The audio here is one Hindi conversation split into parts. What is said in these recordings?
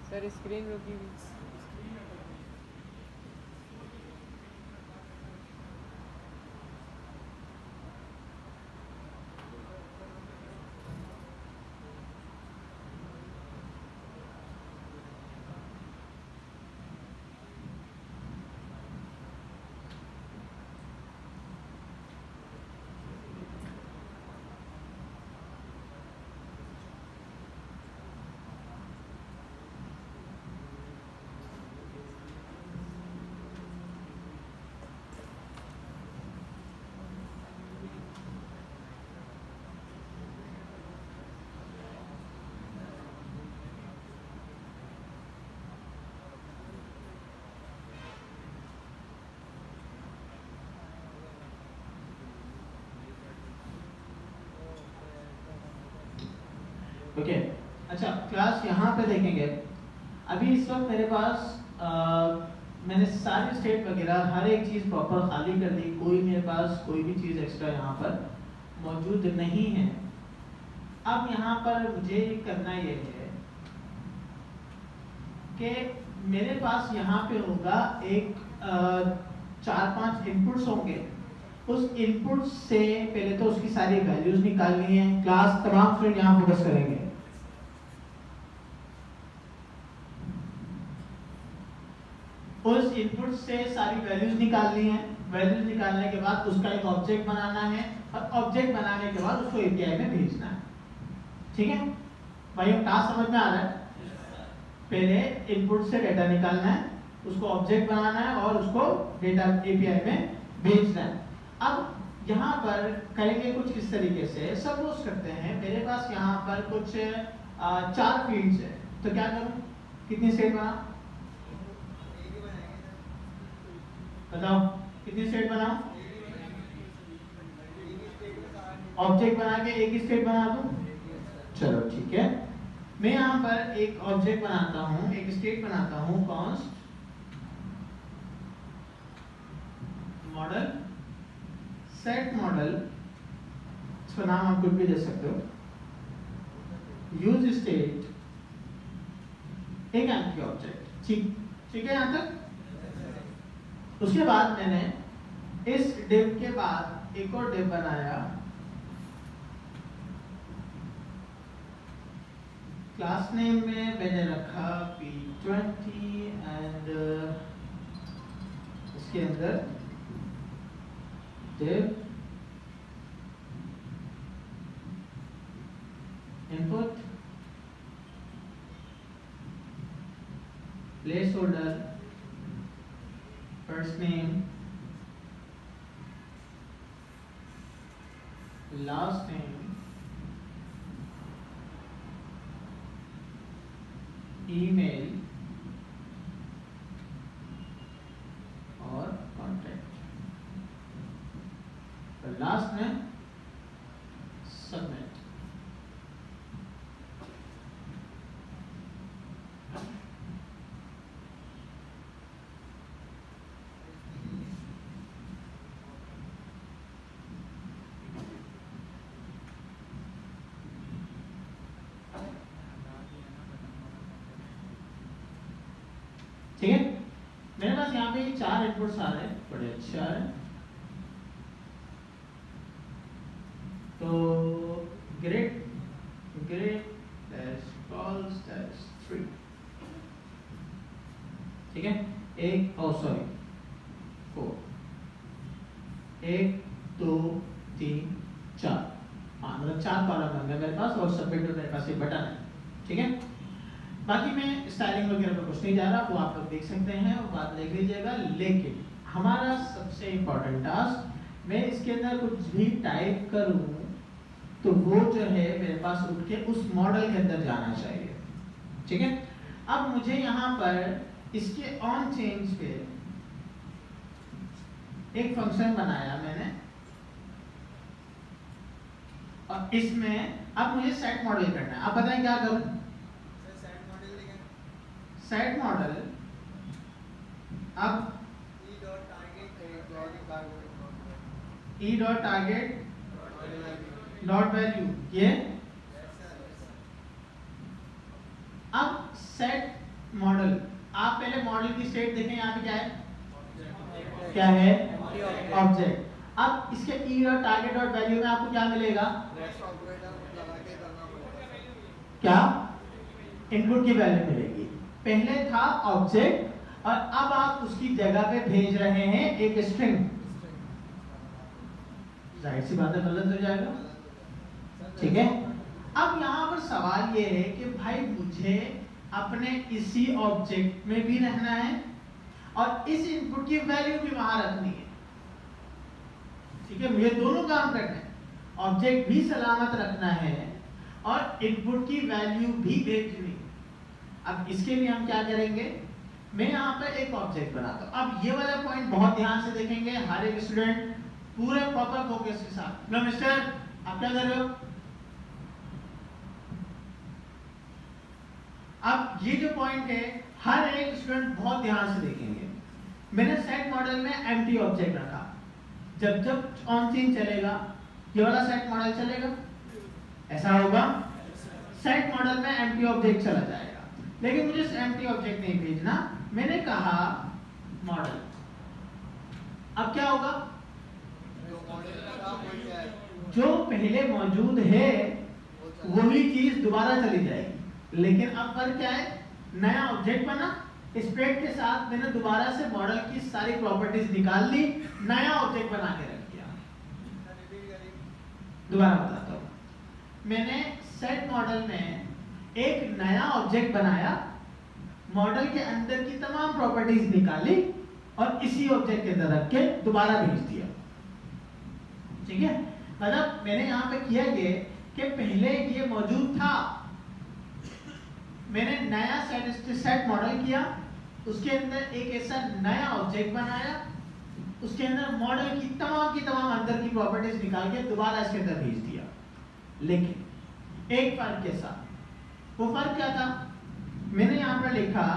सर स्क्रीन रुकी हुई। ओके अच्छा क्लास यहाँ पे देखेंगे। अभी इस वक्त मेरे पास मैंने सारी स्टेट वगैरह हर एक चीज़ प्रॉपर खाली कर दी, कोई मेरे पास कोई भी चीज़ एक्स्ट्रा यहाँ पर मौजूद नहीं है। अब यहाँ पर मुझे करना ये है कि मेरे पास यहाँ पे होगा एक 4-5 इनपुट्स होंगे। उस इनपुट से पहले तो उसकी सारी वैल्यूज निकालनी है। क्लास तमाम स्टूडेंट यहाँ फोकस करेंगे। उस इनपुट से सारी वैल्यूज निकालनी है। वैल्यूज निकालने के बाद उसका एक ऑब्जेक्ट बनाना है और ऑब्जेक्ट बनाने के बाद उसको एपीआई में भेजना है। ठीक है भाई, टास्क समझ में आ रहा है? पहले इनपुट से डेटा निकालना है, उसको ऑब्जेक्ट बनाना है और उसको डेटा एपीआई में भेजना है। अब यहाँ पर करेंगे कुछ इस तरीके से। सपोज करते हैं मेरे पास यहाँ पर कुछ 4 फील्ड्स है, तो क्या करूँ? कितनी स्टेट बना बताओ? कितनी स्टेट बनाओ? ऑब्जेक्ट बना के एक ही स्टेट बना दूं? चलो ठीक है, मैं यहाँ पर एक ऑब्जेक्ट बनाता हूँ, एक स्टेट बनाता हूँ, कॉन्स्ट मॉडल सेट मॉडल, इसका नाम आप कुछ भी दे सकते हो, यूज स्टेट एक एम्प्टी ऑब्जेक्ट। ठीक ठीक है यहाँ तक? उसके बाद मैंने इस डिव के बाद एक और डिव बनाया, क्लास नेम में मैंने रखा P20 एंड इसके अंदर div input placeholder first name last name email और कॉन्टैक्ट, और लास्ट में सबमिट। ठीक है, मेरे पास यहाँ पे 4 इनपुट्स आ रहे हैं, बड़े अच्छे आ रहे हैं। तो grade grade dash calls dash 3, ठीक है, एक सॉरी 4, 1 2 3 4, हाँ मतलब 4 कॉलम होंगे मेरे पास और सबमिट मेरे पास एक बटन है। ठीक है, बाकी मैं स्टाइलिंग वगैरह पर कुछ नहीं जा रहा, वो आप लोग देख सकते हैं और बात देख लीजिएगा। लेकिन हमारा सबसे इम्पोर्टेंट टास्क, मैं इसके अंदर कुछ भी टाइप करूं तो वो जो है मेरे पास उठ के उस मॉडल के अंदर जाना चाहिए। ठीक है, अब मुझे यहाँ पर इसके ऑन चेंज पे एक फंक्शन बनाया मैंने और इसमें अब मुझे सेट मॉडल करना है। अब बताएं क्या करूं? सेट मॉडल अब E dot target dot value, ये अब सेट मॉडल, आप पहले मॉडल की स्टेट देखें, यहाँ पे क्या है, क्या है, ऑब्जेक्ट। अब इसके E dot target dot value में आपको क्या मिलेगा, क्या इनपुट की वैल्यू मिलेगी। पहले था ऑब्जेक्ट और अब आप उसकी जगह पे भेज रहे हैं एक स्ट्रिंग, जाहिर सी बात है गलत हो जाएगा, ठीक है। अब यहाँ पर सवाल ये है कि भाई मुझे अपने इसी ऑब्जेक्ट में भी रहना है और इस इनपुट की वैल्यू भी वहां रखनी है, ठीक है, मुझे दोनों काम करना है, ऑब्जेक्ट भी सलामत रखना है और इनपुट की वैल्यू भी भेजनी है। अब इसके लिए हम क्या करेंगे, मैं यहाँ पर एक ऑब्जेक्ट बनाता हूँ। अब ये वाला पॉइंट बहुत ध्यान से देखेंगे हर एक स्टूडेंट, पूरे प्रॉपर फोकस के साथ। लो मिस्टर, आप क्या कर रहे हो, अब ये जो पॉइंट है हर एक स्टूडेंट बहुत ध्यान से देखेंगे। मैंने सेट मॉडल में एम्प्टी ऑब्जेक्ट रखा, जब जब ऑन सीन चलेगा ये वाला सेट मॉडल चलेगा, ऐसा होगा, सेट मॉडल में एम्प्टी ऑब्जेक्ट चला जाएगा। लेकिन मुझे एम्प्टी ऑब्जेक्ट नहीं भेजना, मैंने कहा मॉडल। अब क्या होगा, जो पहले मौजूद है वही चीज दोबारा चली जाएगी। लेकिन अब फर्क क्या है, नया ऑब्जेक्ट बना, स्प्रेड के साथ मैंने दोबारा से मॉडल की सारी प्रॉपर्टीज निकाल ली, नया ऑब्जेक्ट बना के रख दिया। दोबारा बताता हूं, मैंने सेट मॉडल में एक नया ऑब्जेक्ट बनाया, मॉडल के अंदर की तमाम प्रॉपर्टीज निकाली और इसी ऑब्जेक्ट के अंदर रख के दोबारा भेज दिया, ठीक है। मतलब मैंने यहाँ पे किया ये कि पहले ये मौजूद था, मैंने नया सेट मॉडल किया, उसके अंदर एक ऐसा नया ऑब्जेक्ट बनाया, उसके अंदर मॉडल की तमाम अंदर की प्रॉपर्टीज निकाल के दोबारा इसके अंदर भेज दिया। लेकिन एक फर्क के साथ, वो फर्क क्या था, मैंने यहाँ पर लिखा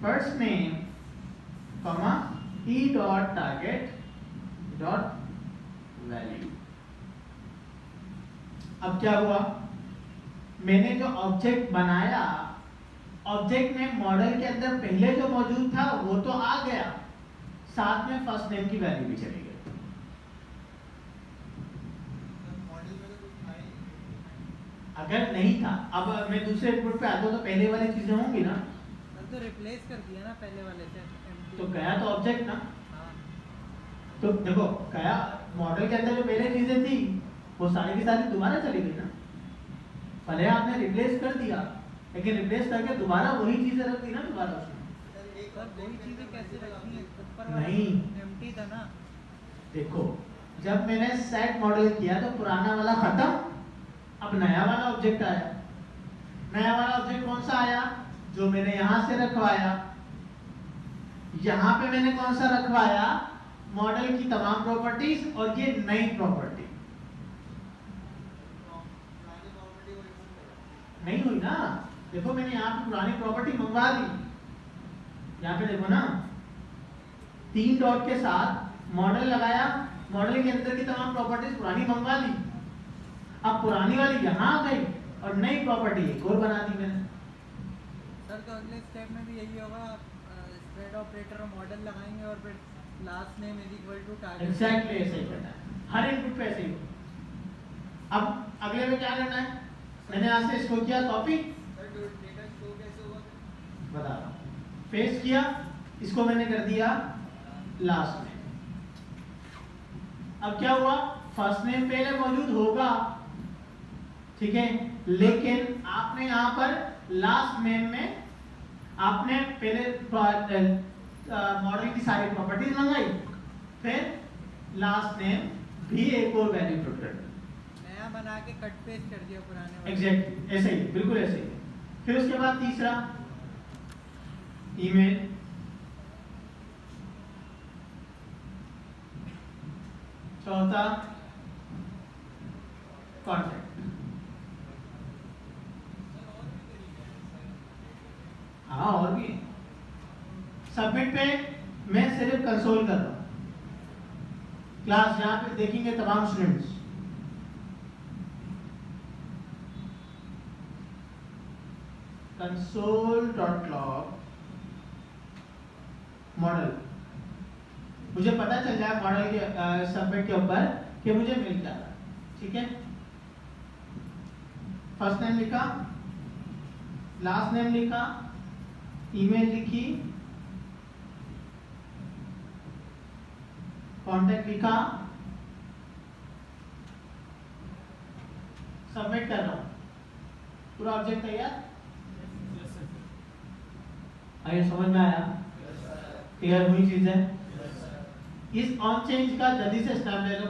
first name comma E dot target dot value. अब क्या हुआ, मैंने जो ऑब्जेक्ट बनाया, ऑब्जेक्ट में मॉडल के अंदर पहले जो मौजूद था वो तो आ गया, साथ में फर्स्ट नेम की वैल्यू भी चली गई। अगर नहीं था, अब मैं दूसरे इनपुट पे आता हूं तो पहले वाली चीजें होंगी ना, तो रिप्लेस कर दिया ना पहले वाले से, तो गया तो ऑब्जेक्ट ना। हाँ। तो देखो गया, मॉडल के अंदर जो पहले चीजें थी वो सारी की सारी दोबारा चली गई ना। पहले आपने रिप्लेस कर दिया, लेकिन रिप्लेस करके दोबारा वही चीजें रख दी ना दोबारा उसमें। वही चीजें कैसे रखनी है, ऊपर वाला नहीं, एम्प्टी था ना। देखो जब मैंने सेट मॉडल किया तो पुराना वाला खत्म, अब नया वाला ऑब्जेक्ट आया। नया वाला ऑब्जेक्ट कौन सा आया, जो मैंने यहां से रखवाया। यहां पे मैंने कौन सा रखवाया, मॉडल की तमाम प्रॉपर्टीज और ये नई प्रॉपर्टी। नहीं हुई ना, देखो मैंने यहाँ पे पुरानी प्रॉपर्टी मंगवा दी, यहाँ पे देखो ना 3 डॉट के साथ मॉडल लगाया, मॉडल के अंदर की तमाम प्रॉपर्टीज पुरानी मंगवा ली। अब पुरानी वाली यहाँ आ गई और नई प्रॉपर्टी एक और बना दी मैंने। सर तो अगले स्टेप में भी यही होगा, स्प्रेड ऑपरेटर और मॉडल लगाएंगे और फिर last name is equal to target. Exactly ऐसे ही करना है, हर इनपुट पे ऐसे ही होगा। अब अगले में क्या करना है, मैंने यहाँ से इसको किया कॉपी, बता रहा हूँ, पेस्ट किया, इसको मैंने कर दिया लास्ट में। अब क्या हुआ, फर्स्ट नेम पहले मौजूद होगा, ठीक है, लेकिन आपने यहाँ पर लास्ट नेम में आपने पहले मॉडल की सारी प्रॉपर्टीज मंगाई, फिर लास्ट नेम भी एक और वैल्यू पुट कर दी, नया बना के कट पेस्ट कर दिया पुराने वाले। एग्जैक्टली ऐसे ही, बिल्कुल ऐसे ही। फिर उसके बाद तीसरा ईमेल, चौथा कॉन्टैक्ट। हाँ और भी सबमिट पे मैं सिर्फ कंसोल कर रहा हूँ, क्लास यहाँ पे देखेंगे तमाम स्टूडेंट्स। console.log मॉडल, मुझे पता चल जाए मॉडल के सबमिट के ऊपर कि मुझे मिल क्या रहा है। ठीक है, फर्स्ट नेम लिखा, लास्ट नेम लिखा, ईमेल लिखी, कांटेक्ट लिखा, सबमिट कर रहा हूं, पूरा ऑब्जेक्ट तैयार। आइए समझ में आया, क्लियर हुई चीजें। इस ऑन चेंज का जल्दी से स्टेप ले लो।